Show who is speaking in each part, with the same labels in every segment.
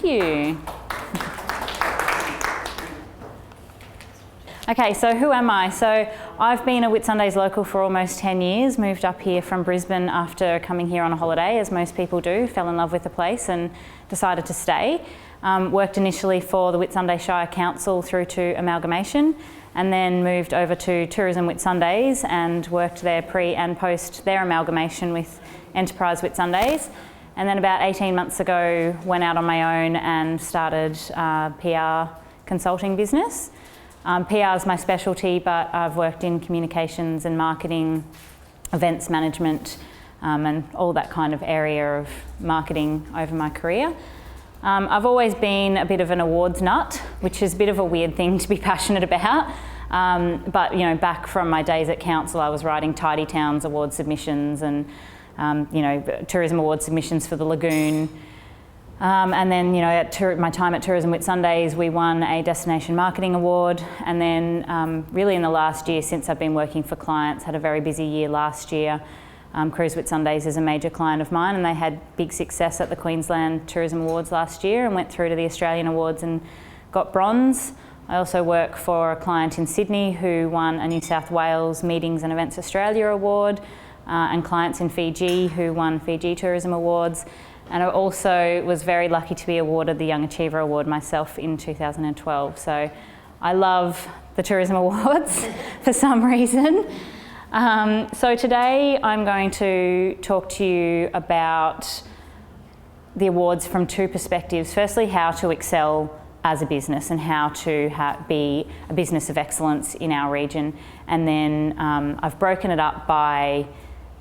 Speaker 1: you. Okay, so who am I? So I've been a Whitsundays local for almost 10 years, moved up here from Brisbane after coming here on a holiday, as most people do, fell in love with the place and decided to stay. Worked initially for the Whitsunday Shire Council through to amalgamation, and then moved over to Tourism Whitsundays and worked there pre and post their amalgamation with Enterprise Whitsundays. And then about 18 months ago, went out on my own and started a PR consulting business. PR is my specialty, but I've worked in communications and marketing, events management, and all that kind of area of marketing over my career. I've always been a bit of an awards nut, which is a bit of a weird thing to be passionate about. But you know, back from my days at council, I was writing Tidy Towns award submissions and you know, tourism award submissions for the Lagoon. And then, you know, at my time at Tourism Whitsundays, we won a Destination Marketing Award. And then really in the last year, since I've been working for clients, had a very busy year last year. Cruise Whitsundays is a major client of mine, and they had big success at the Queensland Tourism Awards last year and went through to the Australian Awards and got bronze. I also work for a client in Sydney who won a New South Wales Meetings and Events Australia Award, and clients in Fiji who won Fiji Tourism Awards. And I also was very lucky to be awarded the Young Achiever Award myself in 2012. So I love the Tourism Awards for some reason. So today I'm going to talk to you about the awards from two perspectives. Firstly, how to excel as a business and how to be a business of excellence in our region. And then I've broken it up by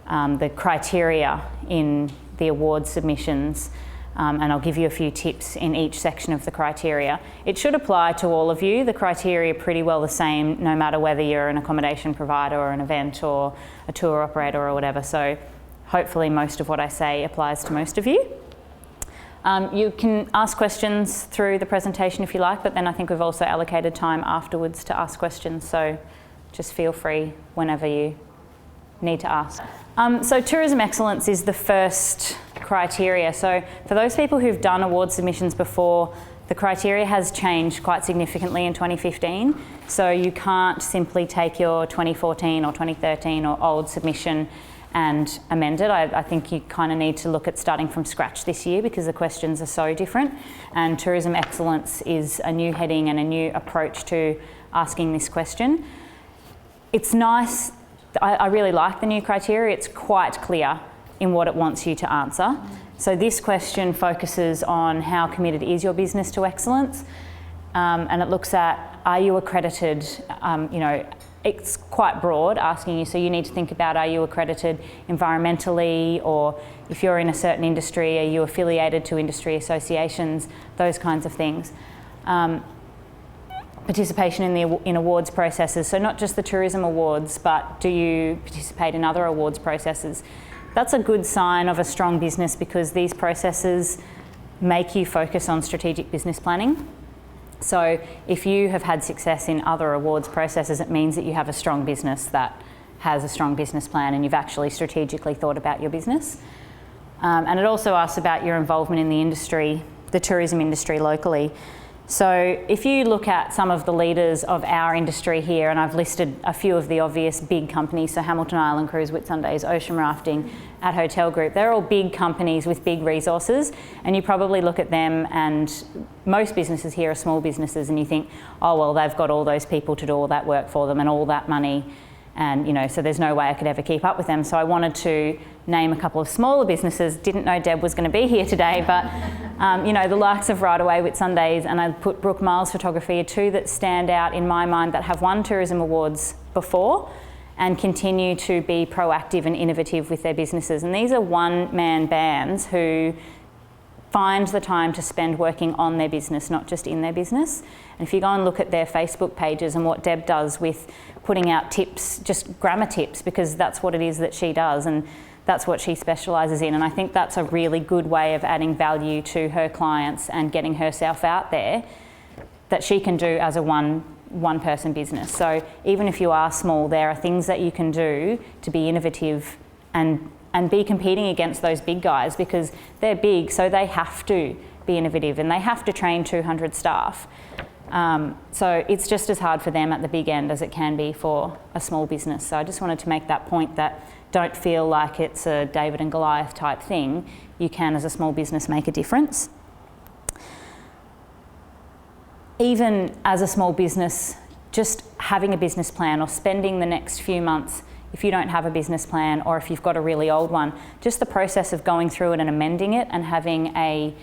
Speaker 1: the criteria in the award submissions, and I'll give you a few tips in each section of the criteria. It should apply to all of you. The criteria are pretty well the same, no matter whether you're an accommodation provider or an event or a tour operator or whatever. So hopefully most of what I say applies to most of you. You can ask questions through the presentation if you like, but then I think we've also allocated time afterwards to ask questions, so just feel free whenever you need to ask. So tourism excellence is the first criteria. So for those people who've done award submissions before, the criteria has changed quite significantly in 2015. So you can't simply take your 2014 or 2013 or old submission and amend it. I think you kind of need to look at starting from scratch this year because the questions are so different. And tourism excellence is a new heading and a new approach to asking this question. It's nice. I really like the new criteria. It's quite clear in what it wants you to answer. So this question focuses on how committed is your business to excellence, and it looks at, are you accredited? You know, it's quite broad, asking you, so you need to think about, are you accredited environmentally, or if you're in a certain industry, are you affiliated to industry associations, those kinds of things. Participation in awards processes, so not just the tourism awards, but do you participate in other awards processes? That's a good sign of a strong business because these processes make you focus on strategic business planning. So if you have had success in other awards processes, it means that you have a strong business that has a strong business plan and you've actually strategically thought about your business. And it also asks about your involvement in the industry, the tourism industry locally. So if you look at some of the leaders of our industry here, and I've listed a few of the obvious big companies, so Hamilton Island Cruise, Whitsundays, Ocean Rafting, At Hotel Group, they're all big companies with big resources, and you probably look at them, and most businesses here are small businesses, and you think, oh well, they've got all those people to do all that work for them and all that money, and you know, so there's no way I could ever keep up with them. So I wanted to name a couple of smaller businesses. Didn't know Deb was going to be here today, but you know, the likes of Right Away Whitsundays, and I put Brooke Miles Photography are two that stand out in my mind that have won tourism awards before and continue to be proactive and innovative with their businesses. And these are one-man bands who find the time to spend working on their business, not just in their business. And if you go and look at their Facebook pages and what Deb does with putting out tips, just grammar tips, because that's what it is that she does, and that's what she specialises in. And I think that's a really good way of adding value to her clients and getting herself out there that she can do as a one-person business. So even if you are small, there are things that you can do to be innovative and be competing against those big guys, because they're big, so they have to be innovative, and they have to train 200 staff. So it's just as hard for them at the big end as it can be for a small business. So I just wanted to make that point, that don't feel like it's a David and Goliath type thing. You can, as a small business, make a difference. Even as a small business, just having a business plan or spending the next few months, if you don't have a business plan or if you've got a really old one, just the process of going through it and amending it and having a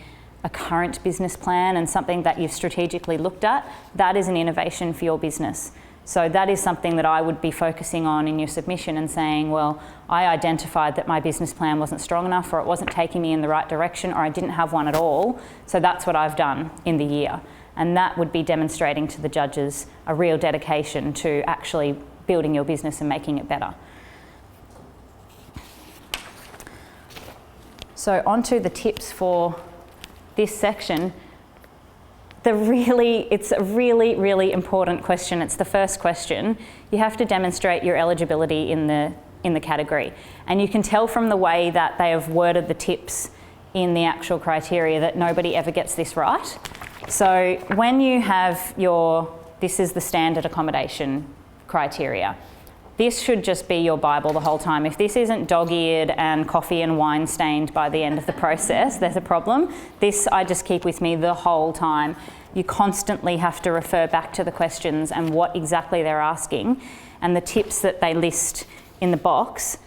Speaker 1: current business plan and something that you've strategically looked at, that is an innovation for your business. So that is something that I would be focusing on in your submission and saying, well, I identified that my business plan wasn't strong enough, or it wasn't taking me in the right direction, or I didn't have one at all. So that's what I've done in the year. And that would be demonstrating to the judges a real dedication to actually building your business and making it better. So onto the tips for this section. It's a really, really important question. It's the first question. You have to demonstrate your eligibility in the category. And you can tell from the way that they have worded the tips in the actual criteria that nobody ever gets this right. So when you have this is the standard accommodation criteria. This should just be your Bible the whole time. If this isn't dog-eared and coffee and wine stained by the end of the process, there's a problem. This I just keep with me the whole time. You constantly have to refer back to the questions and what exactly they're asking, and the tips that they list in the box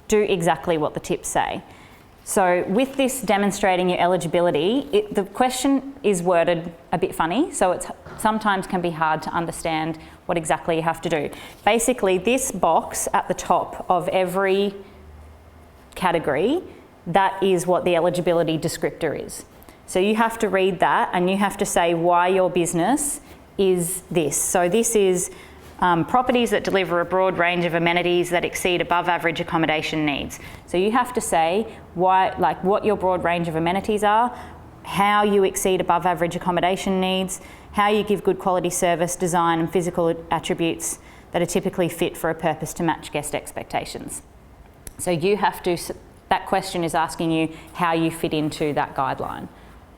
Speaker 1: do exactly what the tips say. So with this demonstrating your eligibility, the question is worded a bit funny, so it sometimes can be hard to understand what exactly you have to do. Basically, this box at the top of every category, that is what the eligibility descriptor is. So you have to read that and you have to say why your business is this. So this is properties that deliver a broad range of amenities that exceed above average accommodation needs. So you have to say why, like what your broad range of amenities are, how you exceed above average accommodation needs, how you give good quality service, design and physical attributes that are typically fit for a purpose to match guest expectations. So you have to, that question is asking you how you fit into that guideline.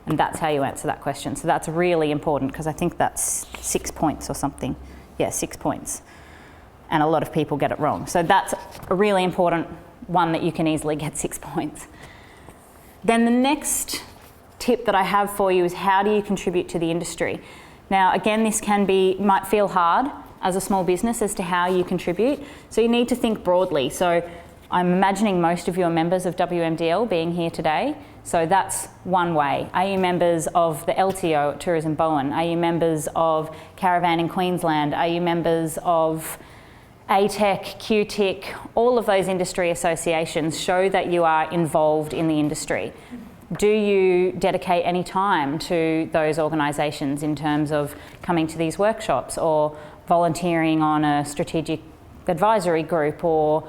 Speaker 1: And that's how you answer that question. So that's really important because I think that's 6 points or something. Yeah, 6 points. And a lot of people get it wrong. So that's a really important one that you can easily get 6 points. Then the next tip that I have for you is how do you contribute to the industry? Now, again, this might feel hard as a small business as to how you contribute. So you need to think broadly. So I'm imagining most of you are members of WMDL being here today. So that's one way. Are you members of the LTO at Tourism Bowen? Are you members of Caravan in Queensland? Are you members of ATEC, QTIC? All of those industry associations show that you are involved in the industry. Do you dedicate any time to those organisations in terms of coming to these workshops or volunteering on a strategic advisory group or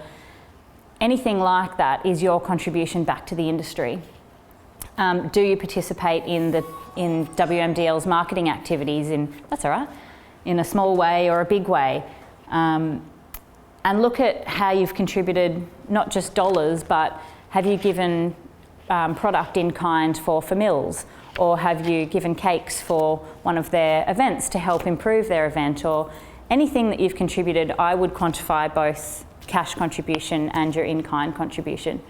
Speaker 1: anything like that? Is your contribution back to the industry? Do you participate in WMDL's marketing activities that's all right, in a small way or a big way? And look at how you've contributed, not just dollars, but have you given product in kind for Mills, or have you given cakes for one of their events to help improve their event, or anything that you've contributed. I would quantify both cash contribution and your in-kind contribution.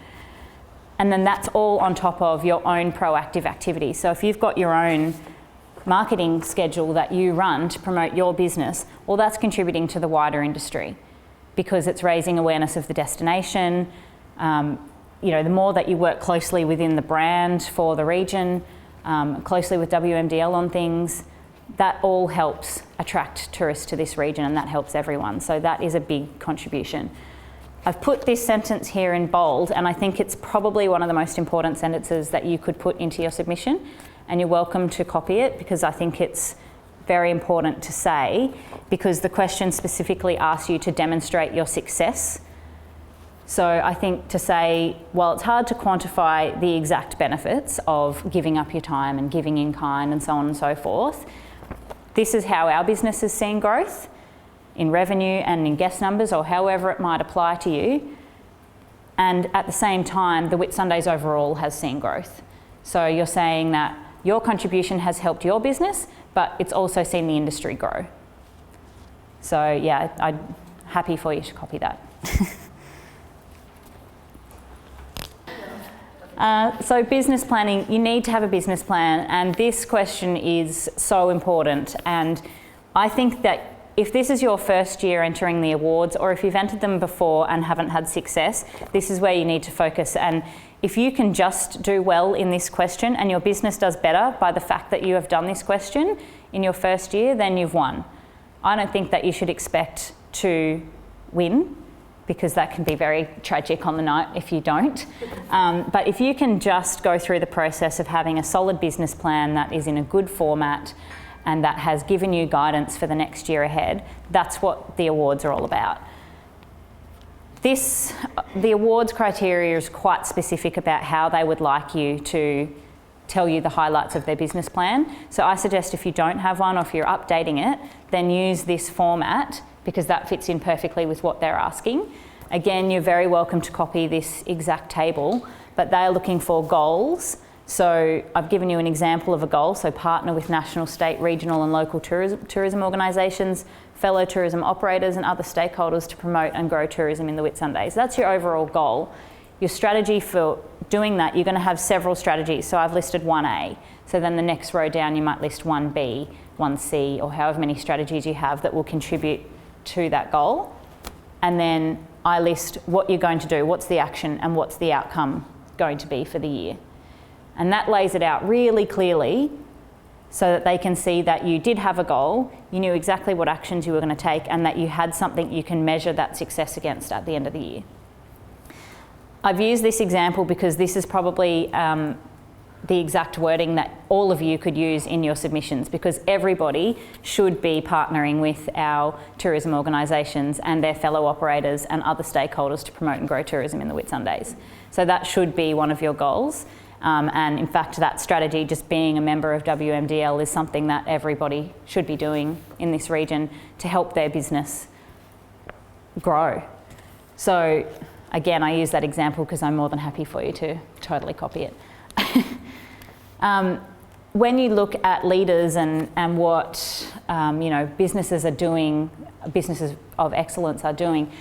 Speaker 1: And then that's all on top of your own proactive activities. So if you've got your own marketing schedule that you run to promote your business, well, that's contributing to the wider industry because it's raising awareness of the destination. The more that you work closely within the brand for the region, closely with WMDL on things, that all helps attract tourists to this region, and that helps everyone. So that is a big contribution. I've put this sentence here in bold, and I think it's probably one of the most important sentences that you could put into your submission, and you're welcome to copy it because I think it's very important to say, because the question specifically asks you to demonstrate your success. So I think to say, well, it's hard to quantify the exact benefits of giving up your time and giving in kind and so on and so forth. This is how our business has seen growth in revenue and in guest numbers, or however it might apply to you. And at the same time, the Whitsundays overall has seen growth. So you're saying that Your contribution has helped your business, but it's also seen the industry grow. So yeah, I'm happy for you to copy that. So business planning, you need to have a business plan, and this question is so important. And I think that if this is your first year entering the awards, or if you've entered them before and haven't had success, this is where you need to focus. And if you can just do well in this question and your business does better by the fact that you have done this question in your first year, then you've won. I don't think that you should expect to win, because that can be very tragic on the night if you don't. But if you can just go through the process of having a solid business plan that is in a good format and that has given you guidance for the next year ahead, that's what the awards are all about. The awards criteria is quite specific about how they would like you to tell you the highlights of their business plan. So I suggest if you don't have one, or if you're updating it, then use this format, because that fits in perfectly with what they're asking. Again, you're very welcome to copy this exact table, but they're looking for goals. So I've given you an example of a goal. So partner with national, state, regional and local tourism organisations, fellow tourism operators and other stakeholders to promote and grow tourism in the Whitsundays. That's your overall goal. Your strategy for doing that, you're going to have several strategies. So I've listed 1A. So then the next row down, you might list 1B, 1C, or however many strategies you have that will contribute to that goal. And then I list what you're going to do, what's the action and what's the outcome going to be for the year. And that lays it out really clearly so that they can see that you did have a goal, you knew exactly what actions you were going to take, and that you had something you can measure that success against at the end of the year. I've used this example because this is probably the exact wording that all of you could use in your submissions, because everybody should be partnering with our tourism organisations and their fellow operators and other stakeholders to promote and grow tourism in the Whitsundays. So that should be one of your goals. And in fact, that strategy, just being a member of WMDL, is something that everybody should be doing in this region to help their business grow. So again, I use that example because I'm more than happy for you to totally copy it. When you look at leaders and what businesses are doing, businesses of excellence are doing,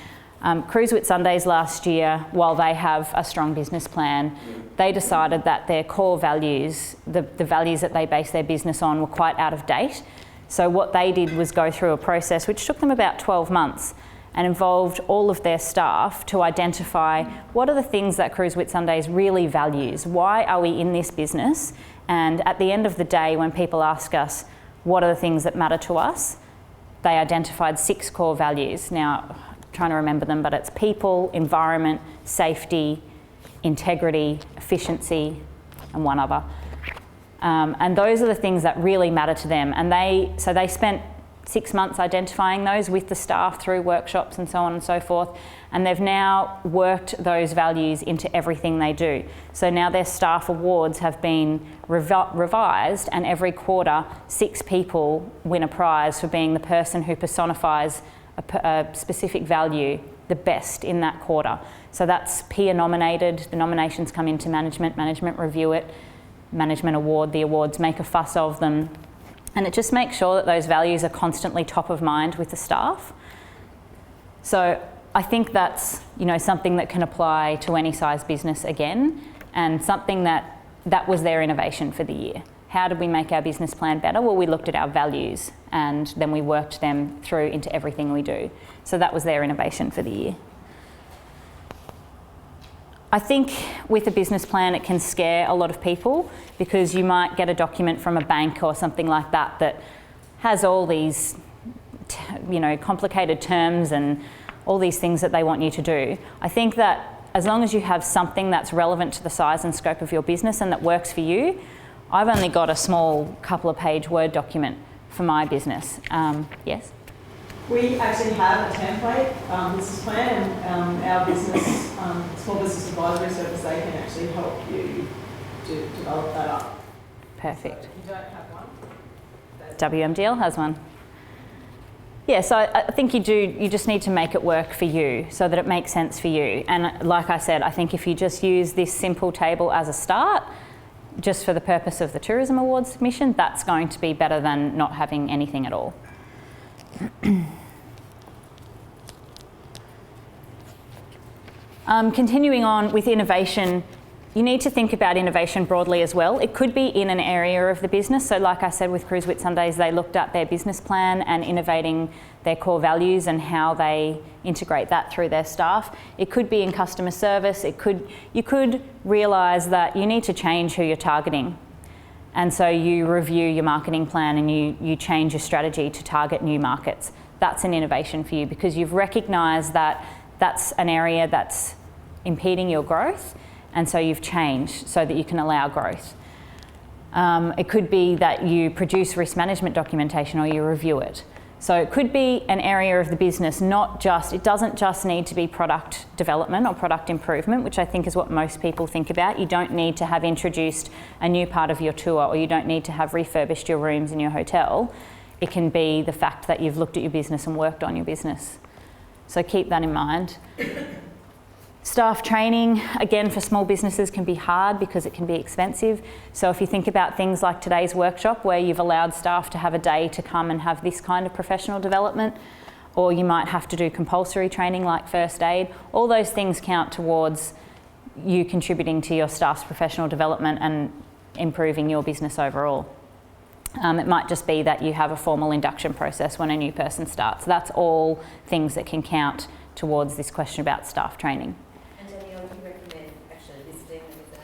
Speaker 1: Cruise Whitsundays last year, while they have a strong business plan, they decided that their core values, the values that they base their business on, were quite out of date. So what they did was go through a process which took them about 12 months and involved all of their staff to identify what are the things that Cruise Whitsundays really values. Why are we in this business? And at the end of the day, when people ask us what are the things that matter to us, they identified 6 core values. Now, I'm trying to remember them, but it's people, environment, safety, integrity, efficiency, and one other. And those are the things that really matter to them. And they spent 6 months identifying those with the staff through workshops and so on and so forth. And they've now worked those values into everything they do. So now their staff awards have been revised, and every quarter 6 people win a prize for being the person who personifies a specific value the best in that quarter. So that's peer nominated. The nominations come into management review it, management award the awards, make a fuss of them. And it just makes sure that those values are constantly top of mind with the staff. So I think that's something that can apply to any size business again, and something that was their innovation for the year. How did we make our business plan better? Well, we looked at our values and then we worked them through into everything we do. So that was their innovation for the year. I think with a business plan, it can scare a lot of people, because you might get a document from a bank or something like that that has all these, complicated terms and all these things that they want you to do. I think that as long as you have something that's relevant to the size and scope of your business and that works for you, I've only got a small couple of page Word document for my business. Yes?
Speaker 2: We actually have a template business plan, and our business, small business advisory service, they can actually help you to develop that up.
Speaker 1: Perfect.
Speaker 2: So if you don't have one,
Speaker 1: WMDL has one. Yeah, so I think you just need to make it work for you so that it makes sense for you. And like I said, I think if you just use this simple table as a start, just for the purpose of the Tourism Awards submission, that's going to be better than not having anything at all. Continuing on with innovation, you need to think about innovation broadly as well. It could be in an area of the business. So like I said with Cruise Whitsundays, they looked at their business plan and innovating their core values and how they integrate that through their staff. It could be in customer service. You could realise that you need to change who you're targeting. And so you review your marketing plan and you change your strategy to target new markets. That's an innovation for you because you've recognised that that's an area that's impeding your growth, and so you've changed so that you can allow growth. It could be that you produce risk management documentation or you review it. So it could be an area of the business, it doesn't just need to be product development or product improvement, which I think is what most people think about. You don't need to have introduced a new part of your tour, or you don't need to have refurbished your rooms in your hotel. It can be the fact that you've looked at your business and worked on your business. So keep that in mind. Staff training, again, for small businesses can be hard because it can be expensive. So if you think about things like today's workshop where you've allowed staff to have a day to come and have this kind of professional development, or you might have to do compulsory training like first aid, all those things count towards you contributing to your staff's professional development and improving your business overall. It might just be that you have a formal induction process when a new person starts. That's all things that can count towards this question about staff training.
Speaker 3: And Danielle, do you recommend actually listing them?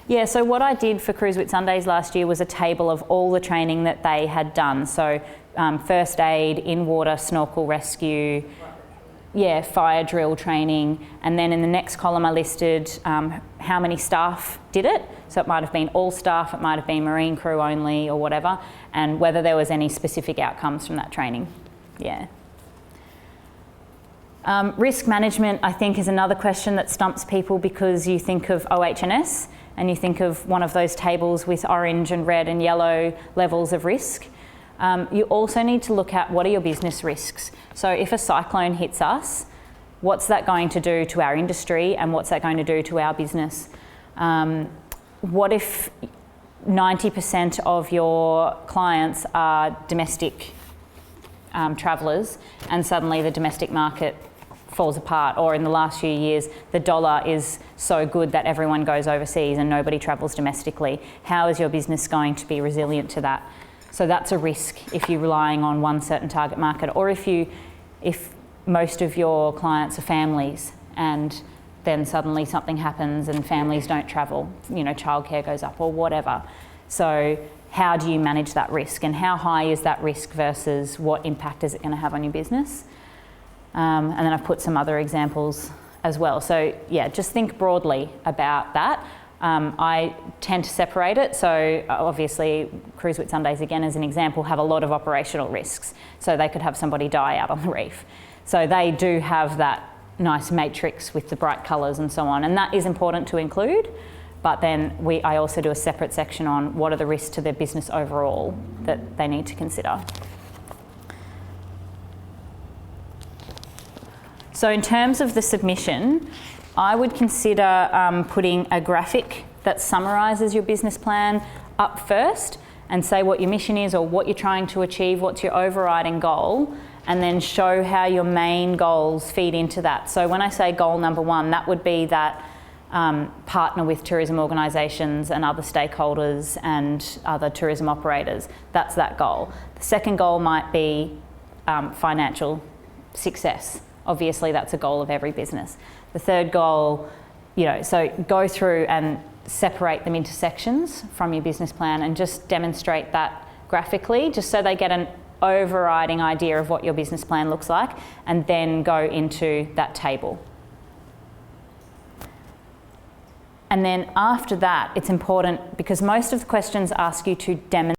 Speaker 1: Yeah, so what I did for Cruise Whitsundays last year was a table of all the training that they had done. So first aid, in-water snorkel rescue, fire drill training, and then in the next column I listed how many staff did it. So it might have been all staff, it might have been marine crew only or whatever, and whether there was any specific outcomes from that training. Yeah. Risk management, I think, is another question that stumps people because you think of OH&S and you think of one of those tables with orange and red and yellow levels of risk. You also need to look at what are your business risks. So if a cyclone hits us, what's that going to do to our industry and what's that going to do to our business? What if 90% of your clients are domestic travellers and suddenly the domestic market falls apart, or in the last few years the dollar is so good that everyone goes overseas and nobody travels domestically? How is your business going to be resilient to that? So that's a risk if you're relying on one certain target market, or if most of your clients are families and then suddenly something happens and families don't travel, childcare goes up or whatever. So how do you manage that risk, and how high is that risk versus what impact is it going to have on your business? And then I've put some other examples as well. So yeah, just think broadly about that. I tend to separate it. So obviously Cruise Whitsundays, again as an example, have a lot of operational risks. So they could have somebody die out on the reef. So they do have that nice matrix with the bright colours and so on, and that is important to include. But then I also do a separate section on what are the risks to their business overall that they need to consider. So in terms of the submission, I would consider putting a graphic that summarises your business plan up first and say what your mission is or what you're trying to achieve, what's your overriding goal, and then show how your main goals feed into that. So when I say goal number one, that would be that partner with tourism organisations and other stakeholders and other tourism operators. That's that goal. The second goal might be financial success. Obviously that's a goal of every business. The third goal, so go through and separate them into sections from your business plan and just demonstrate that graphically, just so they get an overriding idea of what your business plan looks like, and then go into that table. And then after that, it's important because most of the questions ask you to demonstrate